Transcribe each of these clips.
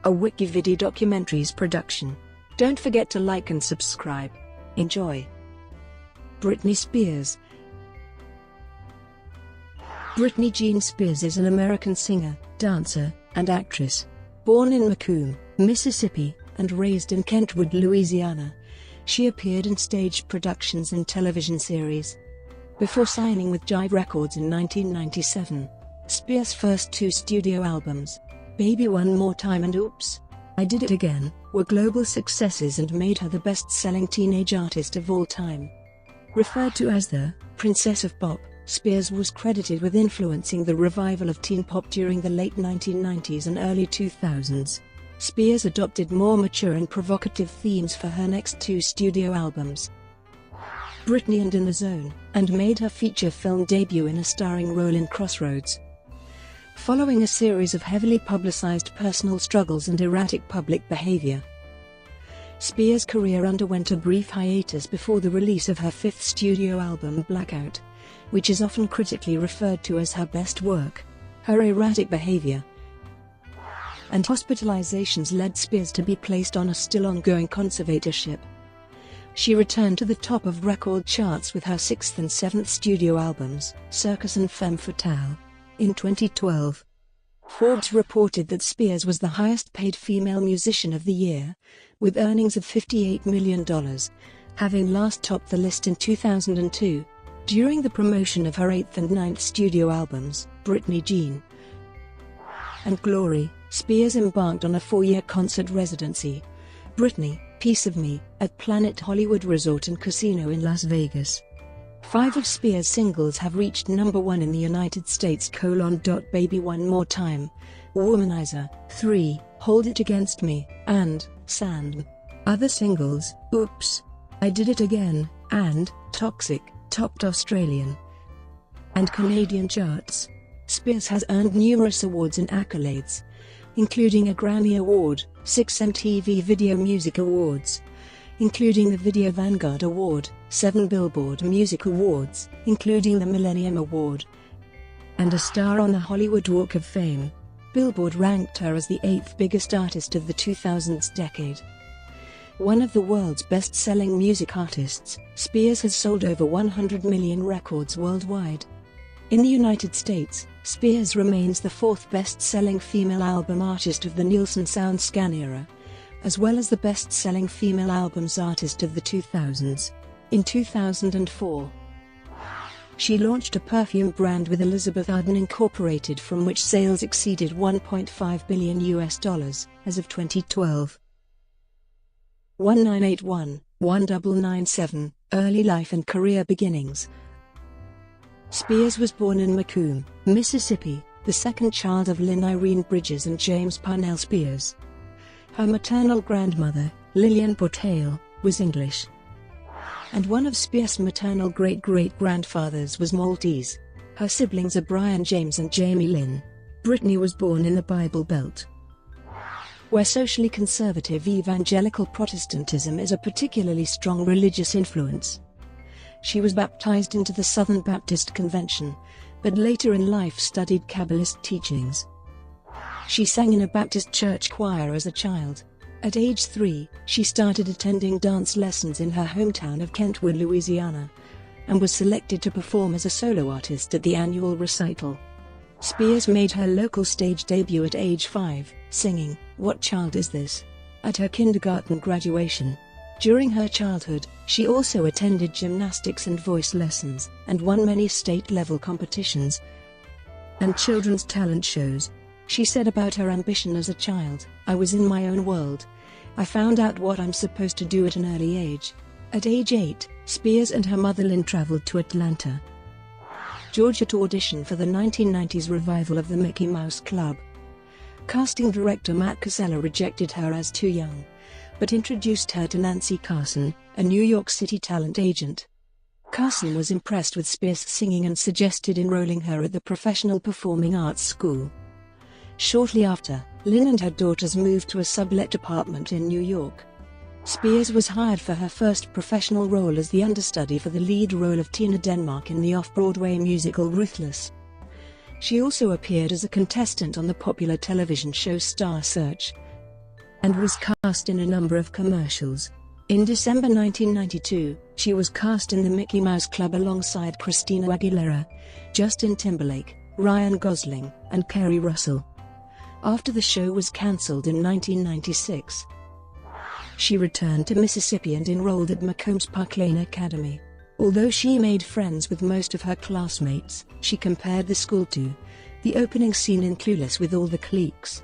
a WikiVidi documentaries production. Don't forget to like and subscribe. Enjoy. Britney Spears. Britney Jean Spears is an American singer, dancer, and actress. Born in McComb, Mississippi, and raised in Kentwood, Louisiana, she appeared in stage productions and television series. Before signing with Jive Records in 1997, Spears' first two studio albums, Baby One More Time and Oops, I Did It Again, were global successes and made her the best-selling teenage artist of all time. Referred to as the Princess of Pop, Spears was credited with influencing the revival of teen pop during the late 1990s and early 2000s. Spears adopted more mature and provocative themes for her next two studio albums, Britney and In the Zone, and made her feature film debut in a starring role in Crossroads. Following a series of heavily publicized personal struggles and erratic public behavior, Spears' career underwent a brief hiatus before the release of her fifth studio album Blackout, which is often critically referred to as her best work. Her erratic behavior and hospitalizations led Spears to be placed on a still ongoing conservatorship. She returned to the top of record charts with her sixth and seventh studio albums, Circus and Femme Fatale. In 2012, Forbes reported that Spears was the highest-paid female musician of the year, with earnings of $58 million, having last topped the list in 2002. During the promotion of her eighth and ninth studio albums, Britney Jean and Glory, Spears embarked on a 4-year concert residency, Britney, Piece of Me, at Planet Hollywood Resort and Casino in Las Vegas. 5 of Spears' singles have reached number 1 in the United States: Baby One More Time, Womanizer, 3, Hold It Against Me, and Sand. Other singles, Oops, I Did It Again, and Toxic, topped Australian and Canadian charts. Spears has earned numerous awards and accolades, including a Grammy Award, 6 MTV Video Music Awards, including the Video Vanguard Award, 7 Billboard Music Awards, including the Millennium Award, and a star on the Hollywood Walk of Fame. Billboard ranked her as the 8th biggest artist of the 2000s decade. One of the world's best-selling music artists, Spears has sold over 100 million records worldwide. In the United States, Spears remains the 4th best-selling female album artist of the Nielsen SoundScan era, as well as the best-selling female albums artist of the 2000s. In 2004, she launched a perfume brand with Elizabeth Arden Incorporated, from which sales exceeded $1.5 billion as of 2012. 1981-1997, Early Life and Career Beginnings. Spears was born in McComb, Mississippi, the second child of Lynn Irene Bridges and James Parnell Spears. Her maternal grandmother, Lillian Portale, was English, and one of Spears' maternal great-great-grandfathers was Maltese. Her siblings are Brian James and Jamie Lynn. Britney was born in the Bible Belt, where socially conservative evangelical Protestantism is a particularly strong religious influence. She was baptized into the Southern Baptist Convention, but later in life studied Kabbalist teachings. She sang in a Baptist church choir as a child. At age 3, she started attending dance lessons in her hometown of Kentwood, Louisiana, and was selected to perform as a solo artist at the annual recital. Spears made her local stage debut at age 5, singing "What Child Is This?" at her kindergarten graduation. During her childhood, she also attended gymnastics and voice lessons, and won many state-level competitions and children's talent shows. She said about her ambition as a child, "I was in my own world. I found out what I'm supposed to do at an early age." At age 8, Spears and her mother Lynn traveled to Atlanta, Georgia to audition for the 1990s revival of the Mickey Mouse Club. Casting director Matt Casella rejected her as too young, but introduced her to Nancy Carson, a New York City talent agent. Carson was impressed with Spears' singing and suggested enrolling her at the Professional Performing Arts School. Shortly after, Lynn and her daughters moved to a sublet apartment in New York. Spears was hired for her first professional role as the understudy for the lead role of Tina Denmark in the off-Broadway musical Ruthless. She also appeared as a contestant on the popular television show Star Search. and was cast in a number of commercials. In December 1992, she was cast in the Mickey Mouse Club alongside Christina Aguilera, Justin Timberlake, Ryan Gosling, and Kerry Russell. After the show was cancelled in 1996, she returned to Mississippi and enrolled at McComb's Park Lane Academy. Although she made friends with most of her classmates, she compared the school to the opening scene in Clueless with all the cliques.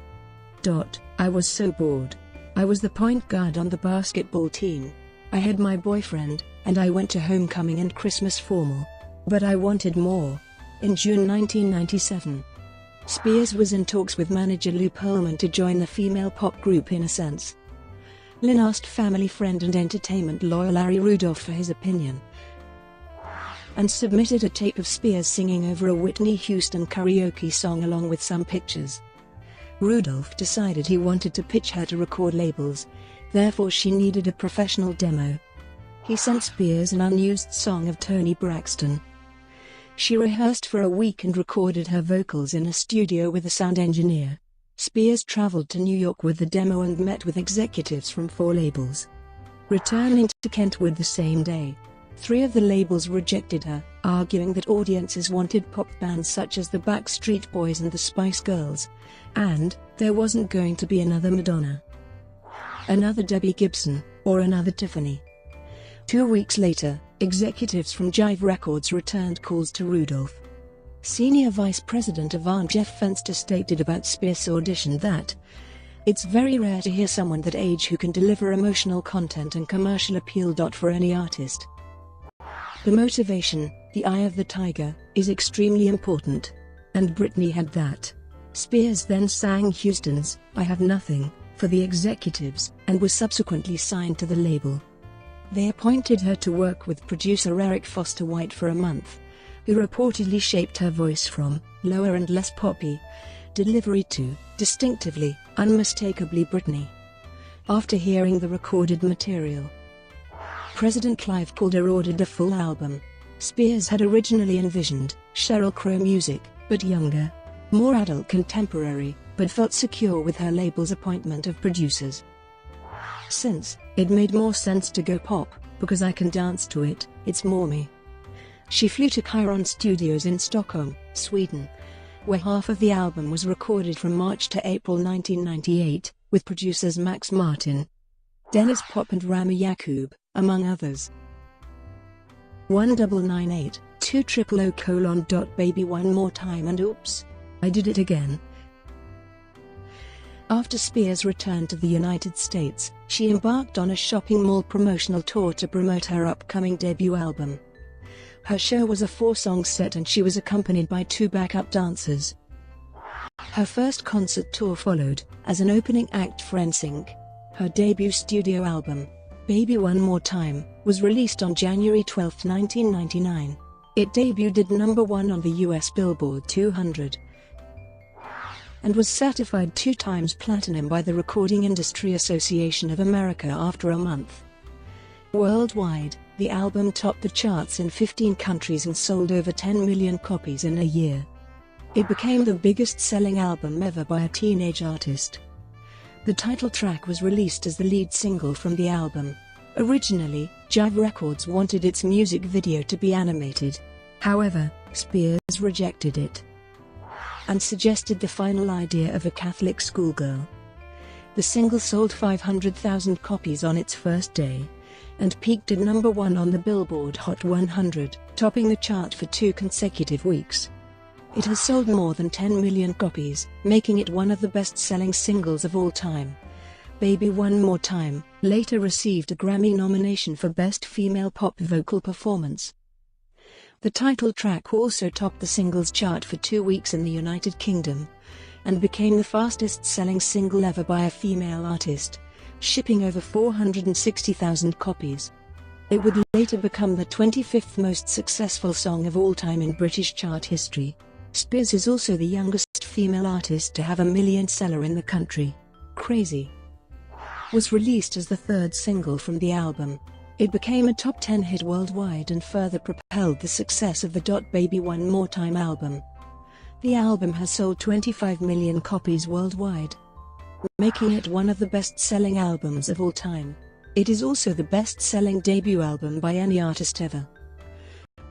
I was so bored. I was the point guard on the basketball team. I had my boyfriend, and I went to homecoming and Christmas formal. But I wanted more. In June 1997, Spears was in talks with manager Lou Pearlman to join the female pop group Innocence. Lynn asked family friend and entertainment lawyer Larry Rudolph for his opinion, and submitted a tape of Spears singing over a Whitney Houston karaoke song along with some pictures. Rudolph decided he wanted to pitch her to record labels, therefore she needed a professional demo. He sent Spears an unused song of Toni Braxton. She rehearsed for a week and recorded her vocals in a studio with a sound engineer. Spears traveled to New York with the demo and met with executives from 4 labels. Returning to Kentwood the same day, 3 of the labels rejected her, arguing that audiences wanted pop bands such as the Backstreet Boys and the Spice Girls, and there wasn't going to be another Madonna, another Debbie Gibson, or another Tiffany. 2 weeks later, executives from Jive Records returned calls to Rudolph. Senior Vice President Avant Jeff Fenster stated about Spears' audition that, "It's very rare to hear someone that age who can deliver emotional content and commercial appeal. For any artist, the motivation, the eye of the tiger, is extremely important. And Britney had that." Spears then sang Houston's "I Have Nothing" for the executives, and was subsequently signed to the label. They appointed her to work with producer Eric Foster White for a month, who reportedly shaped her voice from lower and less poppy delivery to distinctively, unmistakably Britney. After hearing the recorded material, President Clive Calder ordered a full album. Spears had originally envisioned Sheryl Crow music, but younger, more adult contemporary, but felt secure with her label's appointment of producers. Since it made more sense to go pop, because I can dance to it, it's more me. She flew to Chiron Studios in Stockholm, Sweden, where half of the album was recorded from March to April 1998, with producers Max Martin, Dennis Pop and Rami Yacoub, among others. 1998, 2000: Baby One More Time and Oops, I Did It Again. After Spears returned to the United States, she embarked on a shopping mall promotional tour to promote her upcoming debut album. Her show was a 4-song set and she was accompanied by 2 backup dancers. Her first concert tour followed, as an opening act for NSYNC. Her debut studio album, Baby One More Time, was released on January 12, 1999. It debuted at #1 on the US Billboard 200 and was certified 2 times platinum by the Recording Industry Association of America after a month. Worldwide, the album topped the charts in 15 countries and sold over 10 million copies in a year. It became the biggest-selling album ever by a teenage artist. The title track was released as the lead single from the album. Originally, Jive Records wanted its music video to be animated. However, Spears rejected it and suggested the final idea of a Catholic schoolgirl. The single sold 500,000 copies on its first day, and peaked at #1 on the Billboard Hot 100, topping the chart for 2 consecutive weeks. It has sold more than 10 million copies, making it one of the best-selling singles of all time. Baby One More Time later received a Grammy nomination for Best Female Pop Vocal Performance. The title track also topped the singles chart for 2 weeks in the United Kingdom, and became the fastest-selling single ever by a female artist, shipping over 460,000 copies. It would later become the 25th most successful song of all time in British chart history. Spears is also the youngest female artist to have a million seller in the country. Crazy was released as the 3rd single from the album. It became a top 10 hit worldwide and further propelled the success of the Baby One More Time album. The album has sold 25 million copies worldwide. making it one of the best-selling albums of all time. It is also the best-selling debut album by any artist ever.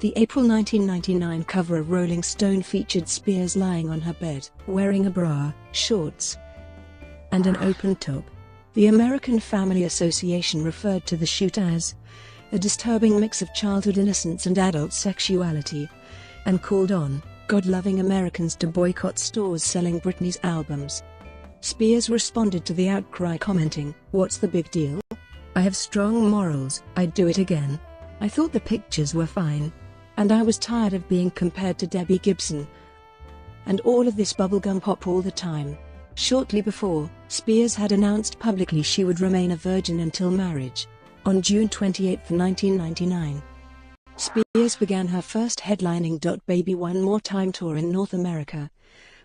The April 1999 cover of Rolling Stone featured Spears lying on her bed, wearing a bra, shorts, and an open top. The American Family Association referred to the shoot as a disturbing mix of childhood innocence and adult sexuality, and called on God-loving Americans to boycott stores selling Britney's albums. Spears responded to the outcry commenting, "What's the big deal? I have strong morals, I'd do it again. I thought the pictures were fine. And I was tired of being compared to Debbie Gibson. And all of this bubblegum pop all the time." Shortly before, Spears had announced publicly she would remain a virgin until marriage. On June 28, 1999, Spears began her first headlining "Baby One More Time" tour in North America,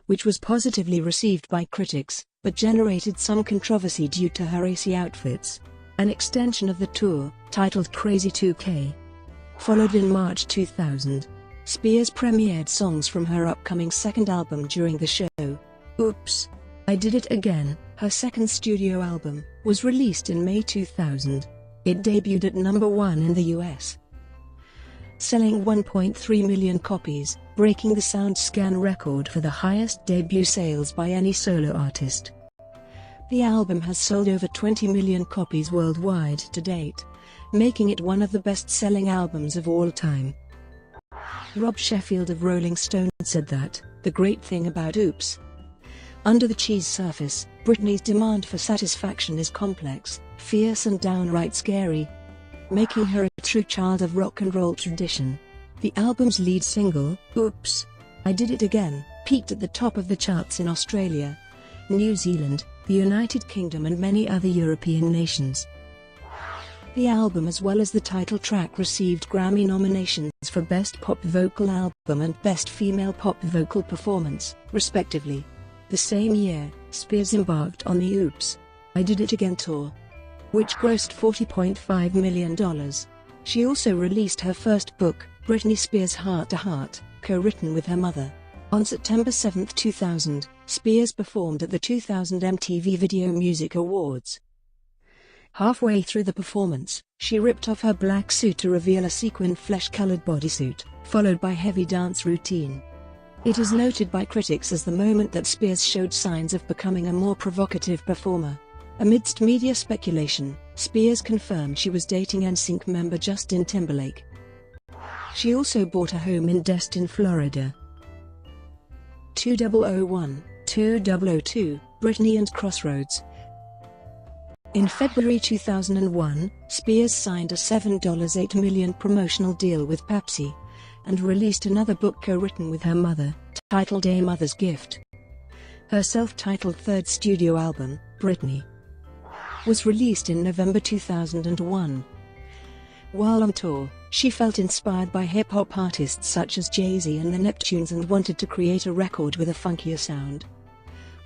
which was positively received by critics, but generated some controversy due to her racy outfits. An extension of the tour, titled Crazy 2K, followed in March 2000. Spears premiered songs from her upcoming second album during the show. Oops, I Did It Again, her second studio album, was released in May 2000. It debuted at number 1 in the US, selling 1.3 million copies, breaking the SoundScan record for the highest debut sales by any solo artist. The album has sold over 20 million copies worldwide to date, making it one of the best-selling albums of all time. Rob Sheffield of Rolling Stone said that, "The great thing about Oops, under the cheese surface, Britney's demand for satisfaction is complex, fierce and downright scary, making her a true child of rock and roll tradition." The album's lead single, "Oops, I Did It Again," peaked at the top of the charts in Australia, New Zealand, the United Kingdom and many other European nations. The album as well as the title track received Grammy nominations for Best Pop Vocal Album and Best Female Pop Vocal Performance, respectively. The same year, Spears embarked on the Oops, I Did It Again tour, which grossed $40.5 million. She also released her first book, Britney Spears Heart to Heart, co-written with her mother. On September 7, 2000, Spears performed at the 2000 MTV Video Music Awards. Halfway through the performance, she ripped off her black suit to reveal a sequin flesh-colored bodysuit, followed by heavy dance routine. It is noted by critics as the moment that Spears showed signs of becoming a more provocative performer. Amidst media speculation, Spears confirmed she was dating NSYNC member Justin Timberlake. She also bought a home in Destin, Florida. 2001-2002, Britney and Crossroads. In February 2001, Spears signed a $7.8 million promotional deal with Pepsi, and released another book co-written with her mother, titled A Mother's Gift. Her self-titled third studio album, Britney, was released in November 2001. While on tour, she felt inspired by hip-hop artists such as Jay-Z and the Neptunes and wanted to create a record with a funkier sound.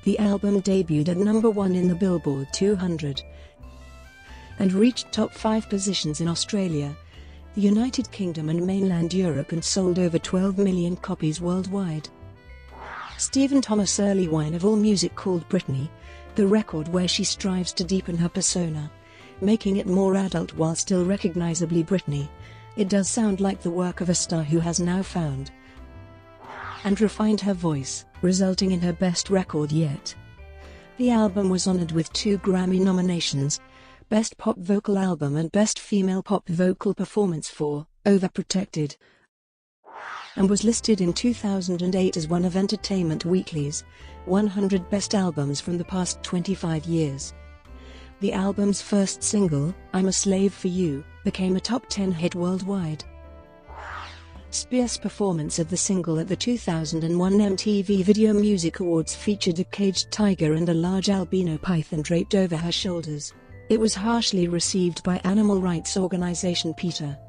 The album debuted at number 1 in the Billboard 200 and reached top 5 positions in Australia, the United Kingdom and mainland Europe and sold over 12 million copies worldwide. Stephen Thomas Erlewine of AllMusic called Britney the record where she strives to deepen her persona, making it more adult while still recognizably Britney. It does sound like the work of a star who has now found and refined her voice, resulting in her best record yet. The album was honored with 2 Grammy nominations, Best Pop Vocal Album and Best Female Pop Vocal Performance for Overprotected, and was listed in 2008 as one of Entertainment Weekly's 100 Best Albums from the past 25 years. The album's first single, I'm a Slave for You, became a top 10 hit worldwide. Spears' performance of the single at the 2001 MTV Video Music Awards featured a caged tiger and a large albino python draped over her shoulders. It was harshly received by animal rights organization PETA,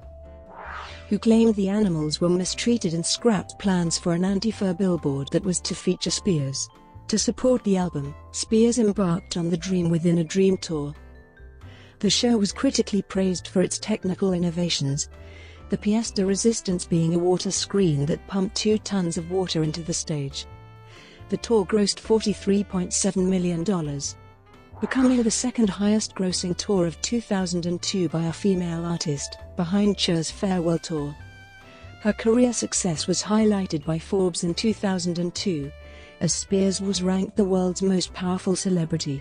who claimed the animals were mistreated and scrapped plans for an anti-fur billboard that was to feature Spears. To support the album, Spears embarked on the Dream Within a Dream tour. The show was critically praised for its technical innovations, the pièce de résistance being a water screen that pumped 2 tons of water into the stage. The tour grossed $43.7 million. becoming the second highest-grossing tour of 2002 by a female artist, behind Cher's farewell tour. Her career success was highlighted by Forbes in 2002, as Spears was ranked the world's most powerful celebrity.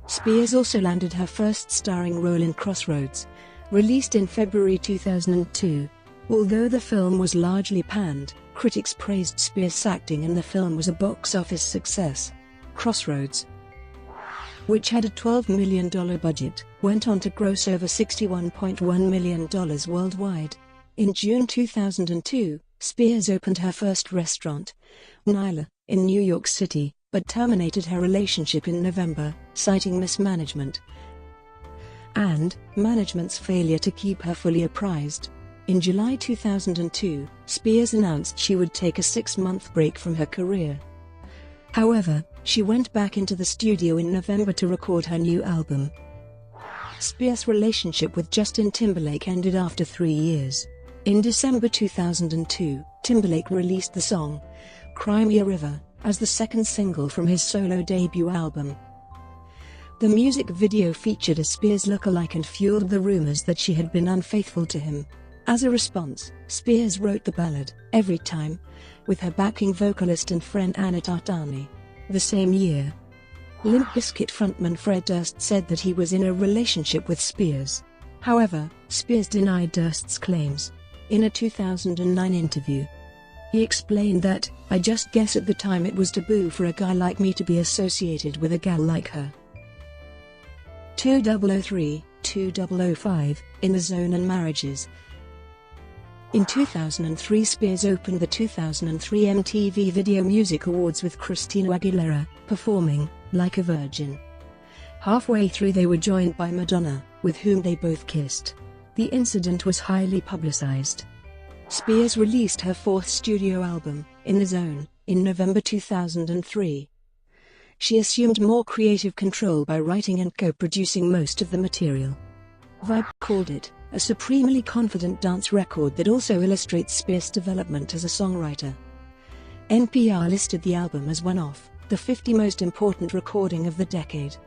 Spears also landed her first starring role in Crossroads, released in February 2002. Although the film was largely panned, critics praised Spears' acting and the film was a box office success. Crossroads, which had a $12 million budget, went on to gross over $61.1 million worldwide. In June 2002, Spears opened her first restaurant, Nyla, in New York City, but terminated her relationship in November, citing mismanagement and management's failure to keep her fully apprised. In July 2002, Spears announced she would take a 6-month break from her career. However, she went back into the studio in November to record her new album. Spears' relationship with Justin Timberlake ended after 3 years. In December 2002, Timberlake released the song "Cry Me a River" as the second single from his solo debut album. The music video featured a Spears lookalike and fueled the rumors that she had been unfaithful to him. As a response, Spears wrote the ballad, "Every Time," with her backing vocalist and friend Anna Tartani. The same year, Limp Bizkit frontman Fred Durst said that he was in a relationship with Spears. However, Spears denied Durst's claims. In a 2009 interview, he explained that, "I just guess at the time it was taboo for a guy like me to be associated with a gal like her." 2003-2005, In the Zone and Marriages. In 2003, Spears opened the 2003 MTV Video Music Awards with Christina Aguilera, performing "Like a Virgin." Halfway through they were joined by Madonna, with whom they both kissed. The incident was highly publicized. Spears released her fourth studio album, In the Zone, in November 2003. She assumed more creative control by writing and co-producing most of the material. Vibe called it a supremely confident dance record that also illustrates Spears' development as a songwriter. NPR listed the album as one of the 50 most important recording of the decade,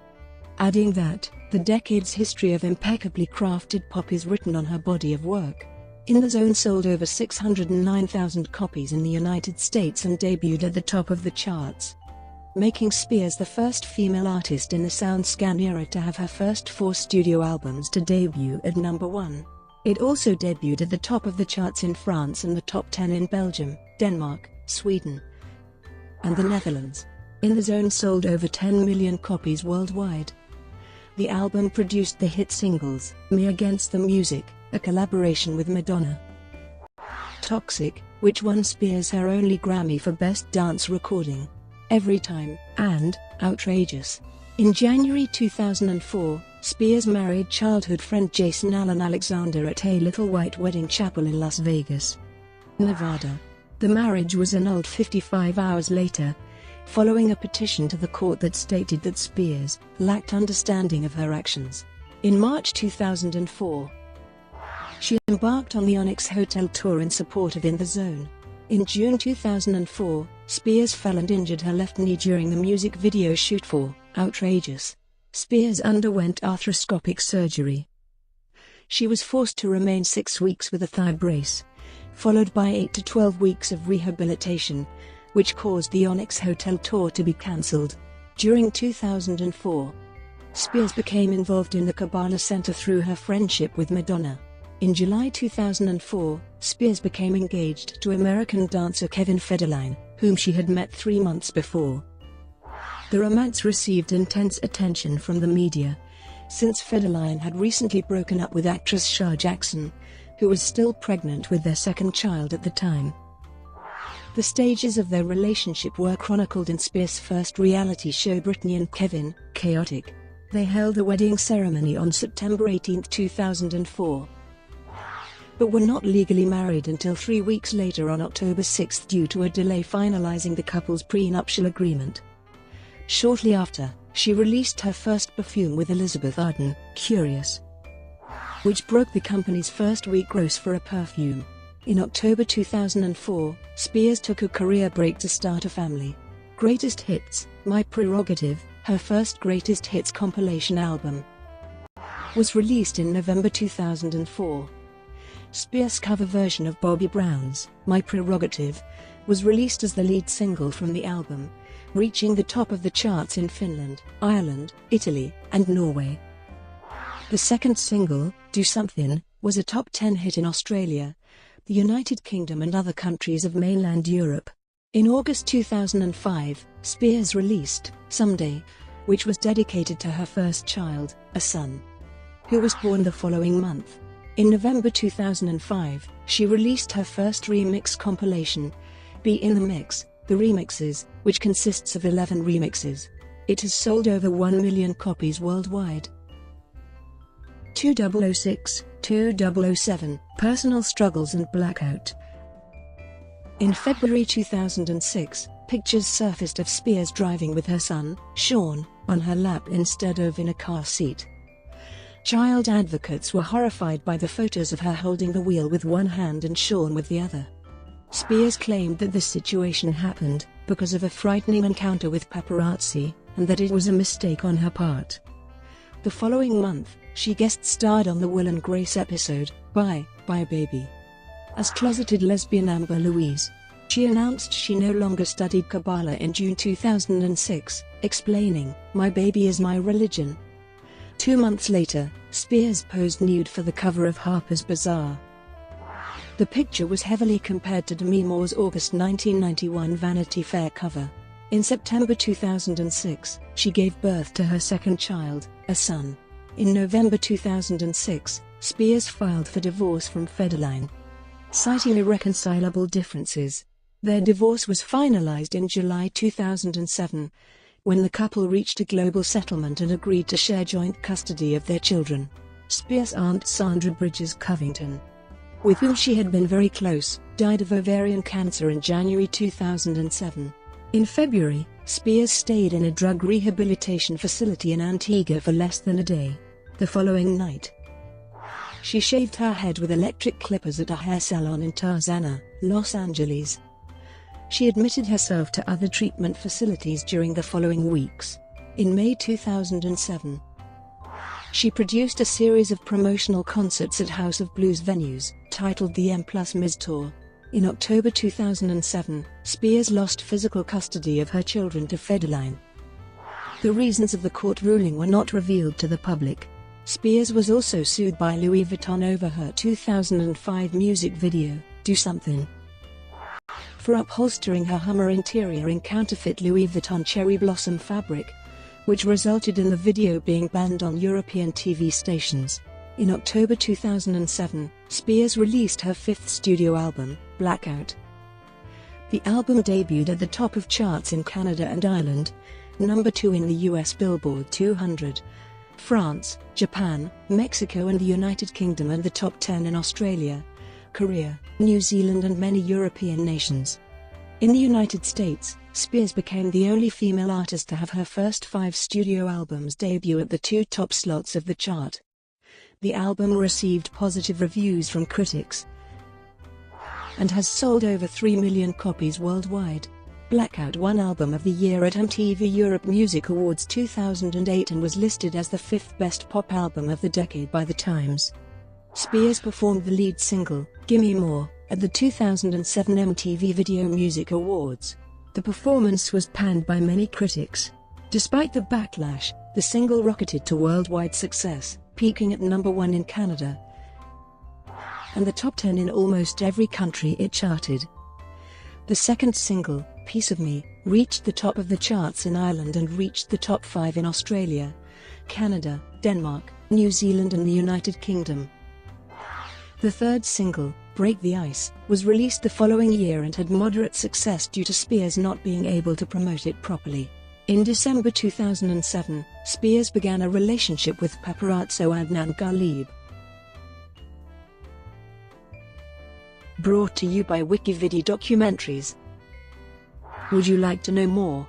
adding that the decade's history of impeccably crafted pop is written on her body of work. In the Zone sold over 609,000 copies in the United States and debuted at the top of the charts, making Spears the first female artist in the SoundScan era to have her first 4 studio albums to debut at number 1. It also debuted at the top of the charts in France and the top 10 in Belgium, Denmark, Sweden, and the Netherlands. In the Zone sold over 10 million copies worldwide. The album produced the hit singles, Me Against the Music, a collaboration with Madonna, Toxic, which won Spears her only Grammy for Best Dance Recording, Every Time, and Outrageous. In January 2004, Spears married childhood friend Jason Allen Alexander at a Little White Wedding Chapel in Las Vegas, Nevada. The marriage was annulled 55 hours later, following a petition to the court that stated that Spears lacked understanding of her actions. In March 2004, she embarked on the Onyx Hotel tour in support of In the Zone. In June 2004, Spears fell and injured her left knee during the music video shoot for Outrageous. Spears underwent arthroscopic surgery. She was forced to remain 6 weeks with a thigh brace, followed by 8 to 12 weeks of rehabilitation, which caused the Onyx Hotel tour to be cancelled. During 2004, Spears became involved in the Kabbalah Center through her friendship with Madonna. In July 2004, Spears became engaged to American dancer Kevin Federline, whom she had met 3 months before. The romance received intense attention from the media, since Federline had recently broken up with actress Shah Jackson, who was still pregnant with their second child at the time. The stages of their relationship were chronicled in Spears' first reality show Britney and Kevin, Chaotic. They held a wedding ceremony on September 18, 2004. But were not legally married until 3 weeks later on October 6 due to a delay finalizing the couple's prenuptial agreement. Shortly after, she released her first perfume with Elizabeth Arden, Curious, which broke the company's first week gross for a perfume. In October 2004, Spears took a career break to start a family. Greatest Hits, My Prerogative, her first greatest hits compilation album, was released in November 2004. Spears' cover version of Bobby Brown's My Prerogative was released as the lead single from the album, reaching the top of the charts in Finland, Ireland, Italy, and Norway. The second single, Do Something, was a top 10 hit in Australia, the United Kingdom and other countries of mainland Europe. In August 2005, Spears released Someday, which was dedicated to her first child, a son, who was born the following month. In November 2005, she released her first remix compilation, Be in the Mix, The Remixes, which consists of 11 remixes. It has sold over 1 million copies worldwide. 2006, 2007, Personal Struggles and Blackout. In February 2006, pictures surfaced of Spears driving with her son, Sean, on her lap instead of in a car seat. Child advocates were horrified by the photos of her holding the wheel with one hand and Sean with the other. Spears claimed that the situation happened because of a frightening encounter with paparazzi, and that it was a mistake on her part. The following month, she guest-starred on the Will and Grace episode, Bye, Bye Baby, as closeted lesbian Amber Louise. She announced she no longer studied Kabbalah in June 2006, explaining, "My baby is my religion." 2 months later, Spears posed nude for the cover of Harper's Bazaar. The picture was heavily compared to Demi Moore's August 1991 Vanity Fair cover. In September 2006, she gave birth to her second child, a son. In November 2006, Spears filed for divorce from Federline, citing irreconcilable differences. Their divorce was finalized in July 2007, when the couple reached a global settlement and agreed to share joint custody of their children. Spears' aunt Sandra Bridges Covington, with whom she had been very close, died of ovarian cancer in January 2007. In February, Spears stayed in a drug rehabilitation facility in Antigua for less than a day. The following night, she shaved her head with electric clippers at a hair salon in Tarzana, Los Angeles. She admitted herself to other treatment facilities during the following weeks. In May 2007, she produced a series of promotional concerts at House of Blues venues, titled the M+Ms Tour. In October 2007, Spears lost physical custody of her children to Federline. The reasons of the court ruling were not revealed to the public. Spears was also sued by Louis Vuitton over her 2005 music video, Do Something, for upholstering her Hummer interior in counterfeit Louis Vuitton cherry blossom fabric, which resulted in the video being banned on European TV stations. In October 2007, Spears released her fifth studio album, Blackout. The album debuted at the top of charts in Canada and Ireland, number 2 in the US Billboard 200, France, Japan, Mexico and the United Kingdom, and the top 10 in Australia, Korea, New Zealand and many European nations. In the United States, Spears became the only female artist to have her first 5 studio albums debut at the 2 top slots of the chart. The album received positive reviews from critics and has sold over 3 million copies worldwide. Blackout won Album of the Year at MTV Europe Music Awards 2008 and was listed as the 5th best pop album of the decade by The Times. Spears performed the lead single, Gimme More, at the 2007 MTV Video Music Awards. The performance was panned by many critics. Despite the backlash, the single rocketed to worldwide success, peaking at number 1 in Canada and the top 10 in almost every country it charted. The second single, Piece of Me, reached the top of the charts in Ireland and reached the top 5 in Australia, Canada, Denmark, New Zealand and the United Kingdom. The third single, Break the Ice, was released the following year and had moderate success due to Spears not being able to promote it properly. In December 2007, Spears began a relationship with paparazzo Adnan Ghalib. Brought to you by WikiVidi Documentaries. Would you like to know more?